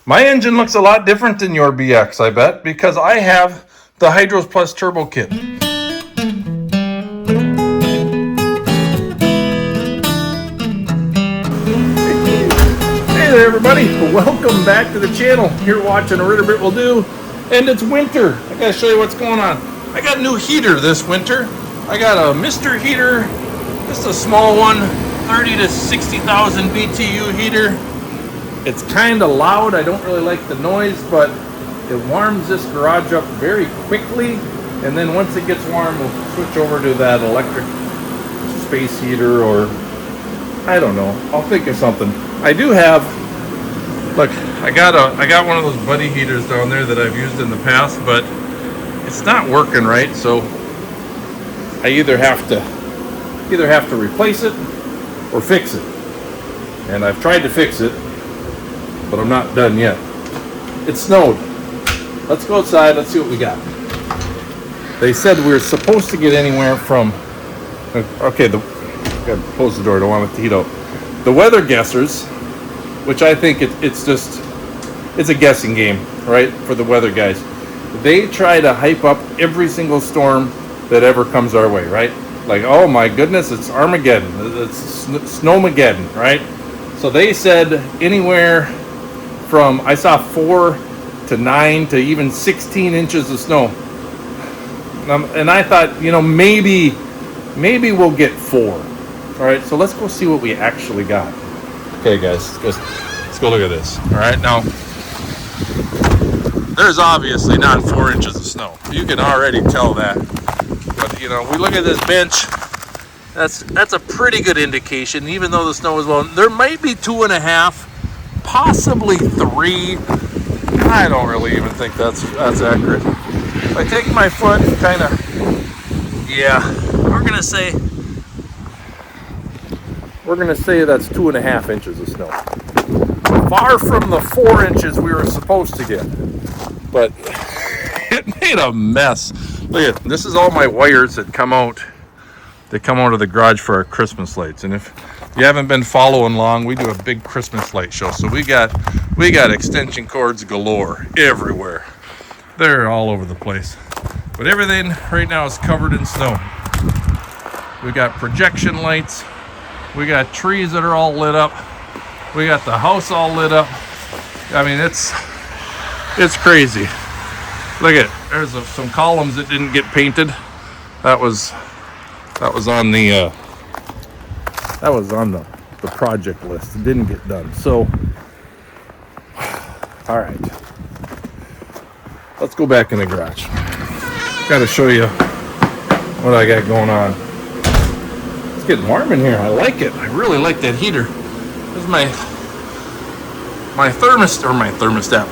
My engine looks a lot different than your BX, I bet, because I have the HydrosPlus turbo kit. Hey there, everybody. Welcome back to the channel. You're watching a Ritter Will Do, and it's winter. I gotta show you what's going on. I got a new heater this winter. I got a Mr. heater, just a small one, 30 to 60,000 BTU heater. It's kind of loud. I don't really like the noise, but it warms this garage up very quickly. And then once it gets warm, we'll switch over to that electric space heater, or I don't know. I'll think of something. I do have, look, I got one of those buddy heaters down there that I've used in the past, but it's not working right. So I either have to replace it or fix it. And I've tried to fix it, but I'm not done yet. It snowed. Let's go outside. Let's see what we got. They said we were supposed to get anywhere from, okay, gotta close the door, don't want it to heat out. The weather guessers, which I think it's a guessing game, right, for the weather guys. They try to hype up every single storm that ever comes our way, right? Like, oh my goodness, it's Armageddon, it's Snowmageddon, right? So they said anywhere from, I saw 4 to 9 to even 16 inches of snow. And I thought, maybe we'll get 4. All right, so let's go see what we actually got. Okay, guys, let's go look at this. All right, now, there's obviously not 4 inches of snow. You can already tell that. But, we look at this bench. That's a pretty good indication, even though the snow is low. There might be 2.5. Possibly 3. I don't really even think that's accurate. If I take my foot, kind of, yeah, we're gonna say that's 2.5 inches of snow. Far from the 4 inches we were supposed to get, but it made a mess. Look at this. Is all my wires that come out. They come out of the garage for our Christmas lights, and if you haven't been following along, we do a big Christmas light show. So we got extension cords galore everywhere. They're all over the place. But everything right now is covered in snow. We got projection lights. We got trees that are all lit up. We got the house all lit up. I mean, it's crazy. Look at, there's some columns that didn't get painted. That was on the project list. It didn't get done. So, all right, let's go back in the garage. Got to show you what I got going on. It's getting warm in here. I like it. I really like that heater. This is my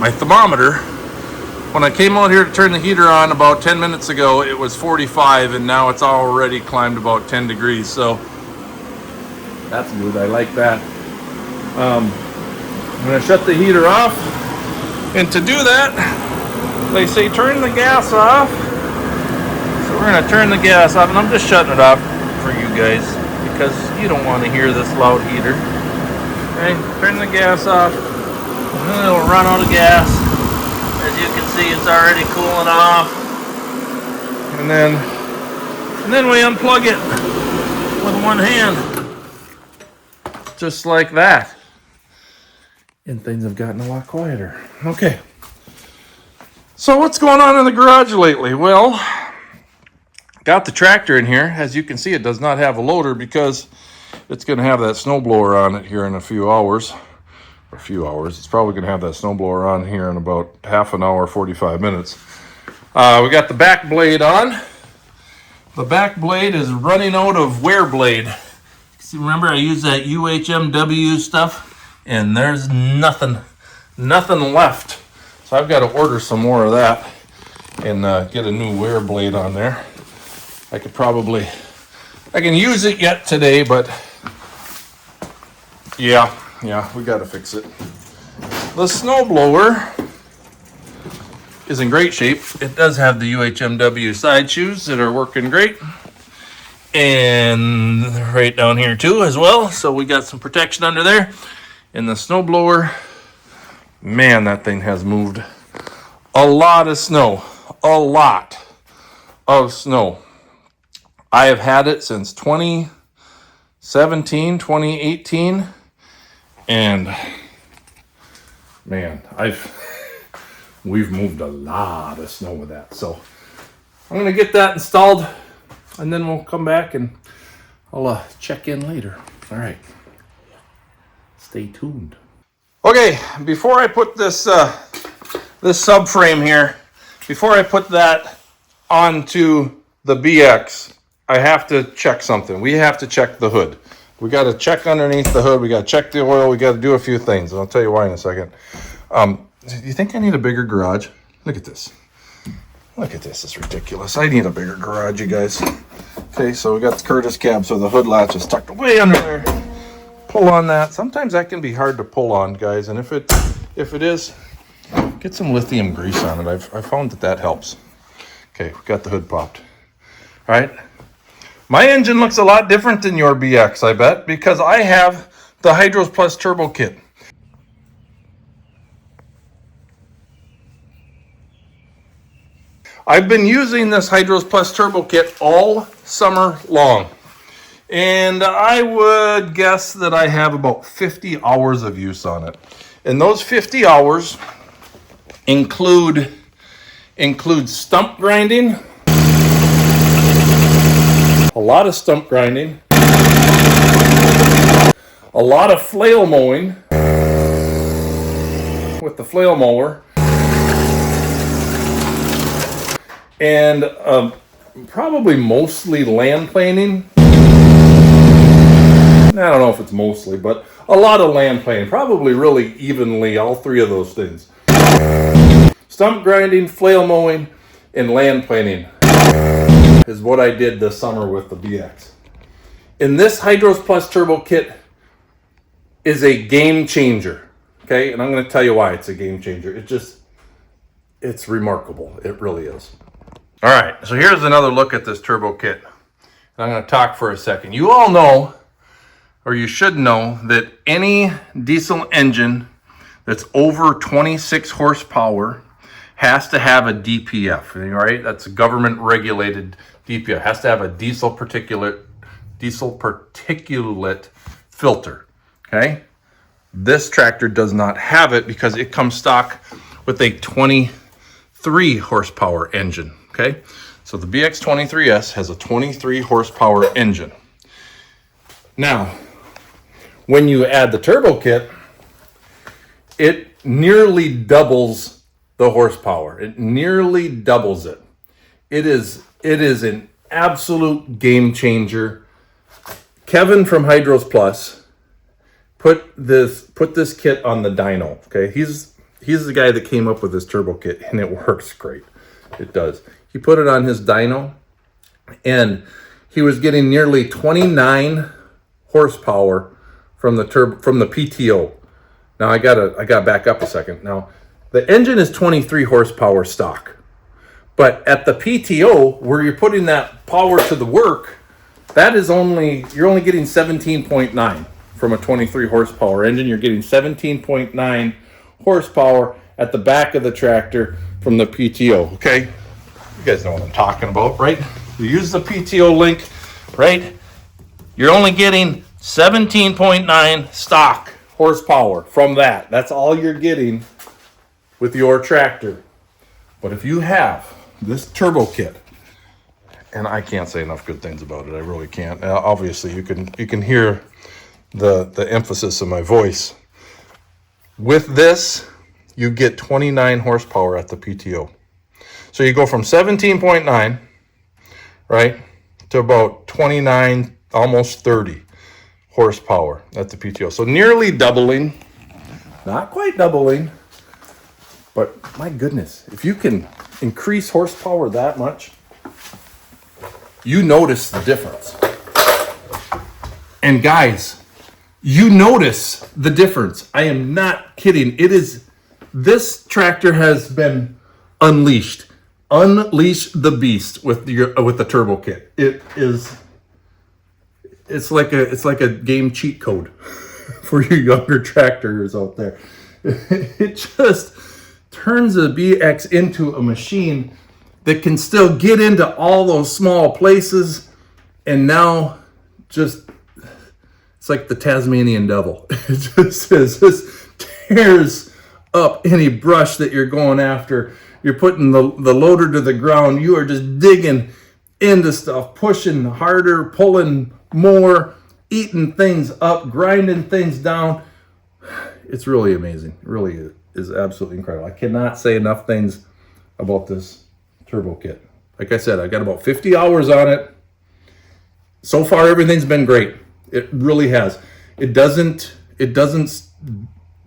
thermometer. When I came out here to turn the heater on about 10 minutes ago, it was 45, and now it's already climbed about 10 degrees. So that's good. I like that. I'm going to shut the heater off. And to do that, they say turn the gas off. So we're going to turn the gas off, and I'm just shutting it off for you guys because you don't want to hear this loud heater. Okay, turn the gas off, and then it'll run out of gas. As you can see, it's already cooling off. And then we unplug it with one hand. Just like that. And things have gotten a lot quieter. Okay. So what's going on in the garage lately? Well, got the tractor in here. As you can see, it does not have a loader because it's going to have that snowblower on it here in a few hours. It's probably going to have that snowblower on here in about half an hour, 45 minutes. We got the back blade on. The back blade is running out of wear blade. See, remember I used that UHMW stuff, and there's nothing left. So I've got to order some more of that and get a new wear blade on there. I can use it yet today, but yeah, we got to fix it. The snowblower is in great shape. It does have the UHMW side shoes that are working great. And right down here too as well. So we got some protection under there. And the snowblower Man, that thing has moved a lot of snow. A lot of snow. I have had it since 2017, 2018. And man, we've moved a lot of snow with that. So I'm going to get that installed, and then we'll come back and I'll check in later. All right. Stay tuned. Okay, before I put this this subframe here, before I put that onto the BX, I have to check something. We have to check the hood. We got to check underneath the hood. We got to check the oil. We got to do a few things. And I'll tell you why in a second. Do you think I need a bigger garage? Look at this. Look at this. It's ridiculous. I need a bigger garage, you guys. Okay, so we got the Curtis cab, so the hood latch is tucked away under there. Pull on that. Sometimes that can be hard to pull on, guys. And if it is, get some lithium grease on it. I've found that helps. Okay, we got the hood popped. All right. My engine looks a lot different than your BX, I bet, because I have the HydrosPlus turbo kit. I've been using this HydrosPlus turbo kit all summer long. And I would guess that I have about 50 hours of use on it. And those 50 hours include stump grinding, a lot of stump grinding, a lot of flail mowing with the flail mower, and probably mostly land planing. I don't know if it's mostly, but a lot of land planing, probably really evenly, all three of those things. Stump grinding, flail mowing, and land planing is what I did this summer with the BX. And this HydrosPlus turbo kit is a game changer. Okay, and I'm going to tell you why it's a game changer. It's remarkable. It really is. All right, so here's another look at this turbo kit. And I'm going to talk for a second. You all know, or you should know, that any diesel engine that's over 26 horsepower has to have a DPF, right? That's a government regulated DPF. It has to have a diesel particulate filter, okay? This tractor does not have it because it comes stock with a 23 horsepower engine, okay? So the BX23S has a 23 horsepower engine. Now, when you add the turbo kit, it nearly doubles the horsepower. It nearly doubles it. It is an absolute game changer. Kevin from HydrosPlus put this kit on the dyno. Okay, he's the guy that came up with this turbo kit, and it works great. It does. He put it on his dyno, and he was getting nearly 29 horsepower from the PTO. Now I gotta back up a second. Now the engine is 23 horsepower stock, but at the PTO where you're putting that power to the work, you're only getting 17.9 from a 23 horsepower engine. You're getting 17.9 horsepower at the back of the tractor from the PTO. Okay, you guys know what I'm talking about, right? You use the PTO link, right? You're only getting 17.9 stock horsepower from that. That's all you're getting with your tractor. But if you have this turbo kit, and I can't say enough good things about it, I really can't. Obviously, you can hear the emphasis in my voice. With this, you get 29 horsepower at the PTO. So you go from 17.9, right, to about 29, almost 30 horsepower at the PTO. So nearly doubling, not quite doubling, but my goodness, if you can increase horsepower that much, you notice the difference. And guys, you notice the difference. I am not kidding. This tractor has been unleashed. Unleash the beast with the turbo kit. It's like a game cheat code for you younger tractors out there. It just turns a BX into a machine that can still get into all those small places. And now just, it's like the Tasmanian devil. It just tears up any brush that you're going after. You're putting the loader to the ground. You are just digging into stuff, pushing harder, pulling more, eating things up, grinding things down. It's really amazing. It really is absolutely incredible. I cannot say enough things about this turbo kit. Like I said, I got about 50 hours on it. So far, everything's been great. It really has. It doesn't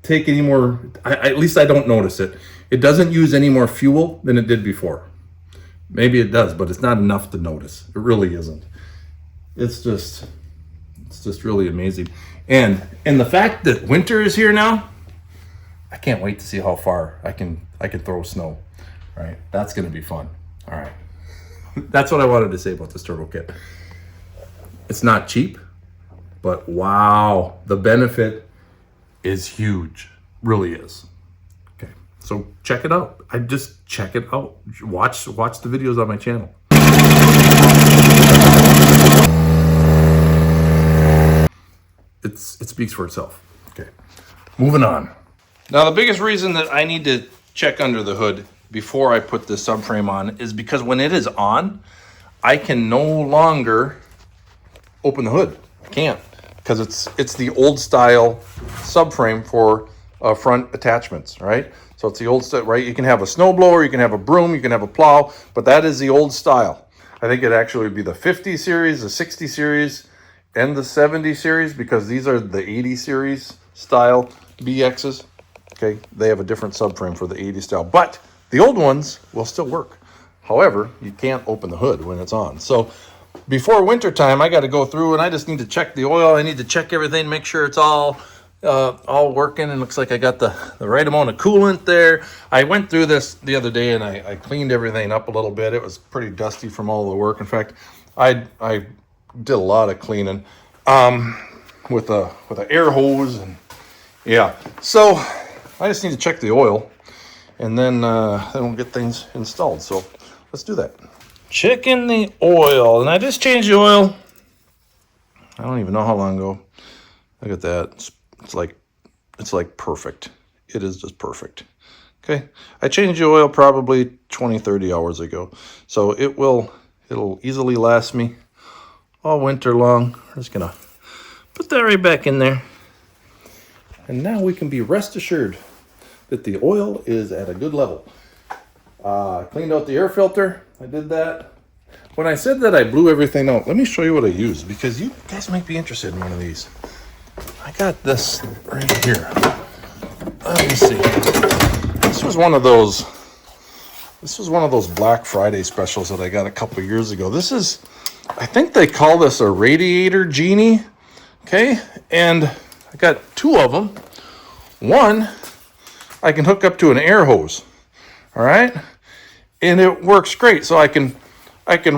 take any more, at least I don't notice it. It doesn't use any more fuel than it did before. Maybe it does, but it's not enough to notice. It really isn't. It's just really amazing. And the fact that winter is here now, I can't wait to see how far I can throw snow. All right, that's gonna be fun. All right, that's what I wanted to say about this turbo kit. It's not cheap, but wow, the benefit is huge. Really is. Okay, so check it out. Check it out. Watch the videos on my channel. It speaks for itself. Okay, moving on. Now, the biggest reason that I need to check under the hood before I put this subframe on is because when it is on, I can no longer open the hood. I can't, because it's the old style subframe for front attachments, right? So it's the old style, right? You can have a snowblower, you can have a broom, you can have a plow, but that is the old style. I think it actually would be the 50 series, the 60 series, and the 70 series, because these are the 80 series style BXs. Okay, they have a different subframe for the 80 style, but the old ones will still work. However, you can't open the hood when it's on. So before winter time, I got to go through and I just need to check the oil. I need to check everything, make sure it's all working. And looks like I got the right amount of coolant there. I went through this the other day and I cleaned everything up a little bit. It was pretty dusty from all the work. In fact, I did a lot of cleaning with an air hose, and yeah. So I just need to check the oil, and then we'll get things installed. So let's do that. Checking the oil, and I just changed the oil. I don't even know how long ago. Look at that. It's like perfect. It is just perfect. Okay. I changed the oil probably 20, 30 hours ago. So it'll easily last me all winter long. I'm just gonna put that right back in there. And now we can be rest assured that the oil is at a good level. I cleaned out the air filter. I did that. When I said that I blew everything out, let me show you what I used, because you guys might be interested in one of these. I got this right here. Let me see. This was one of those Black Friday specials that I got a couple years ago. I think they call this a radiator genie. Okay, and I got two of them. One I can hook up to an air hose. All right, and it works great. So I can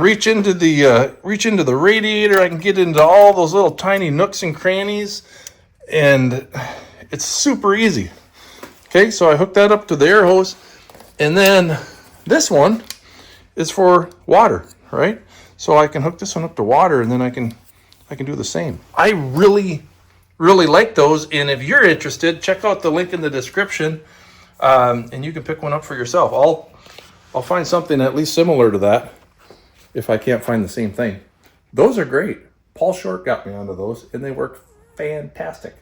reach into the radiator. I can get into all those little tiny nooks and crannies, and it's super easy. Okay, so I hooked that up to the air hose, and then this one is for water, right? So I can hook this one up to water, and then I can do the same. I really like those, and if you're interested, check out the link in the description, and you can pick one up for yourself. I'll find something at least similar to that if I can't find the same thing. Those are great. Paul Short got me onto those, and they work fantastic.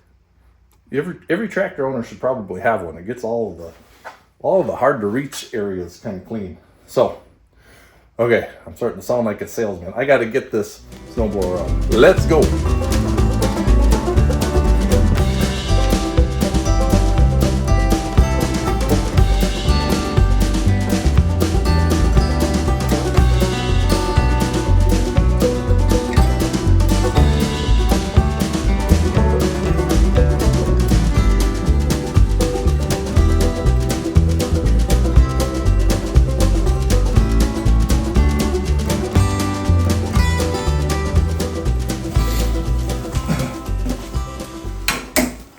Every tractor owner should probably have one. It gets all of the hard to reach areas kind of clean. So, okay, I'm starting to sound like a salesman. I got to get this snowblower out. Let's go.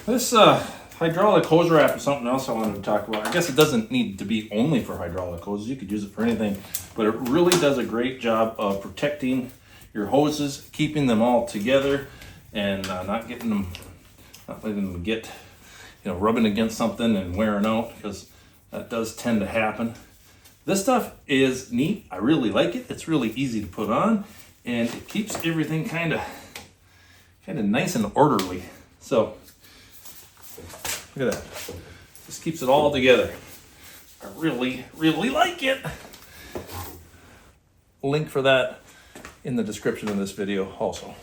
This hydraulic hose wrap is something else I wanted to talk about. I guess it doesn't need to be only for hydraulic hoses. You could use it for anything, but it really does a great job of protecting your hoses, keeping them all together, and not letting them get, rubbing against something and wearing out, because that does tend to happen. This stuff is neat. I really like it. It's really easy to put on, and it keeps everything kind of nice and orderly. So look at that. This keeps it all together. I really, really like it. Link for that in the description of this video also.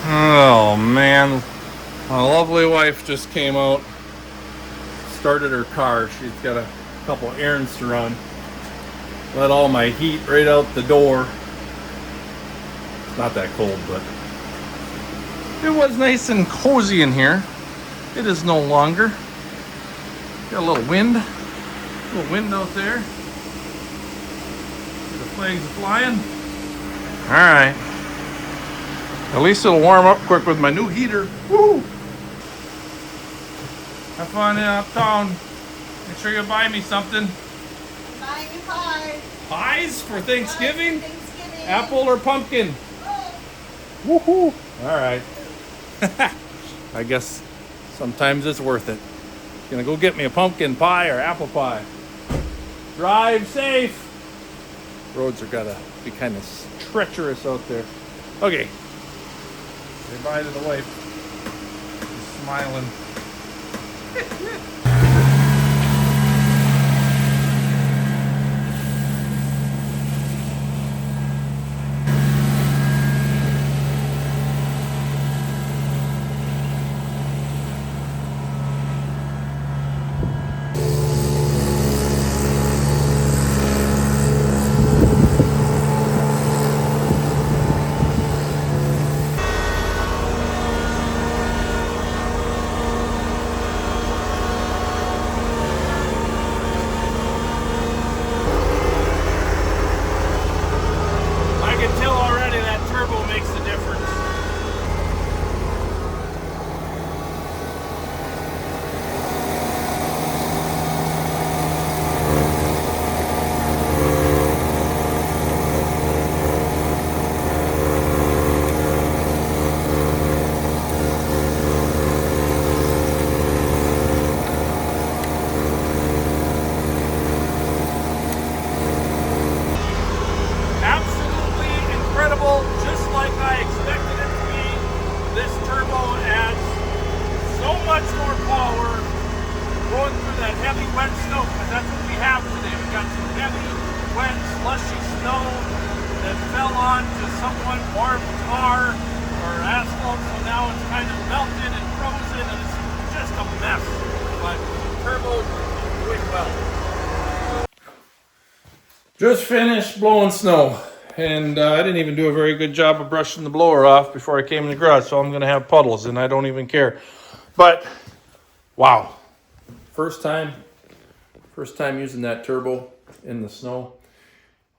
Oh man, my lovely wife just came out, started her car. She's got a couple errands to run. Let all my heat right out the door. It's not that cold, but it was nice and cozy in here. It is no longer. Got a little wind out there. The flags are flying. All right. At least it'll warm up quick with my new heater. Woo! Have fun in uptown. Make sure you buy me something. Buy me pie. Pies for Thanksgiving? Thanksgiving. Apple or pumpkin? Woohoo! All right. I guess sometimes it's worth it. Gonna go get me a pumpkin pie or apple pie. Drive safe. Roads are gotta be kind of treacherous out there. Okay. Say bye to the wife. She's smiling. Slushy snow that fell onto someone warm car or asphalt, so now it's kind of melted and frozen and it's just a mess. But turbo's doing well. Just finished blowing snow, and I didn't even do a very good job of brushing the blower off before I came in the garage, so I'm going to have puddles, and I don't even care. But wow, first time using that turbo in the snow.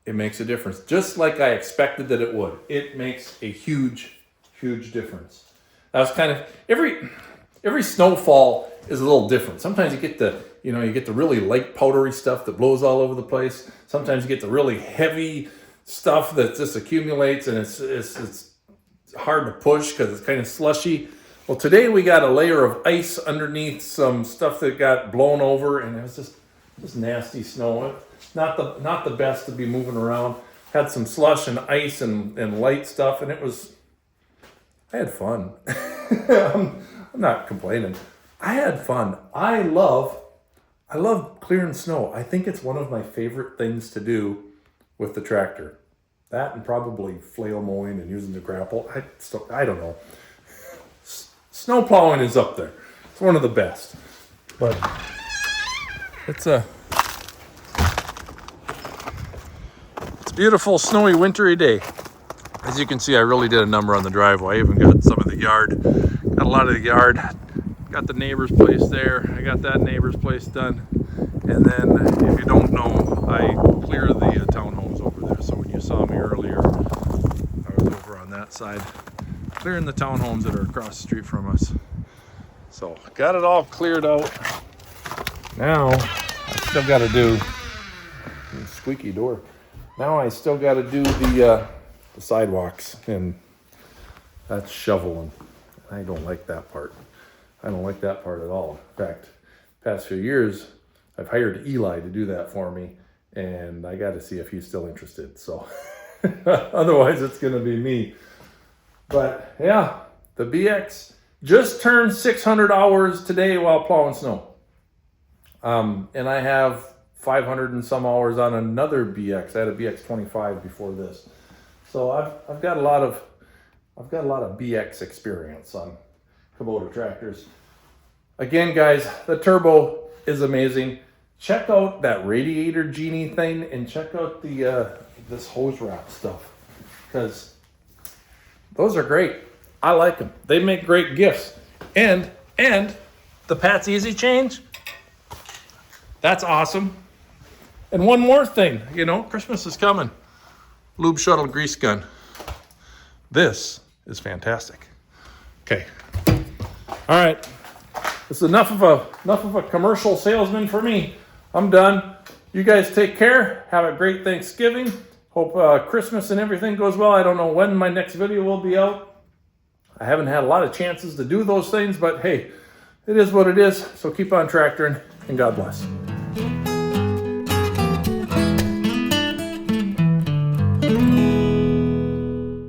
It makes a difference, just like I expected that it would. It makes a huge, huge difference. That was kind of every snowfall is a little different. Sometimes you get the really light powdery stuff that blows all over the place. Sometimes you get the really heavy stuff that just accumulates and it's hard to push because it's kind of slushy. Well, today we got a layer of ice underneath some stuff that got blown over, and it was just nasty snow. Not the best to be moving around. Had some slush and ice and light stuff, and I had fun. I'm not complaining. I had fun. I love clearing snow. I think it's one of my favorite things to do with the tractor. That and probably flail mowing and using the grapple. I don't know. Snow plowing is up there. It's one of the best. But it's a beautiful, snowy, wintry day. As you can see, I really did a number on the driveway. I even got some of the yard. Got a lot of the yard. Got the neighbor's place there. I got that neighbor's place done. And then, if you don't know, I clear the townhomes over there. So when you saw me earlier, I was over on that side, clearing the townhomes that are across the street from us. So got it all cleared out. Now I still got to do squeaky door. Now I still got to do the sidewalks, and that's shoveling. I don't like that part. I don't like that part at all. In fact, past few years, I've hired Eli to do that for me, and I got to see if he's still interested. So otherwise, it's going to be me. But yeah, the BX just turned 600 hours today while plowing snow. And I have 500 and some hours on another BX. I had a BX25 before this. So I've got a lot of BX experience on Kubota tractors. Again, guys, the turbo is amazing. Check out that radiator genie thing, and check out the this hose wrap stuff, because those are great. I like them. They make great gifts. And the Pat's Easy Change, that's awesome. And one more thing, you know, Christmas is coming. Lube shuttle grease gun. This is fantastic. Okay. All right. This is enough of a commercial salesman for me. I'm done. You guys take care. Have a great Thanksgiving. Hope Christmas and everything goes well. I don't know when my next video will be out. I haven't had a lot of chances to do those things, but hey, it is what it is. So keep on tractoring, and God bless.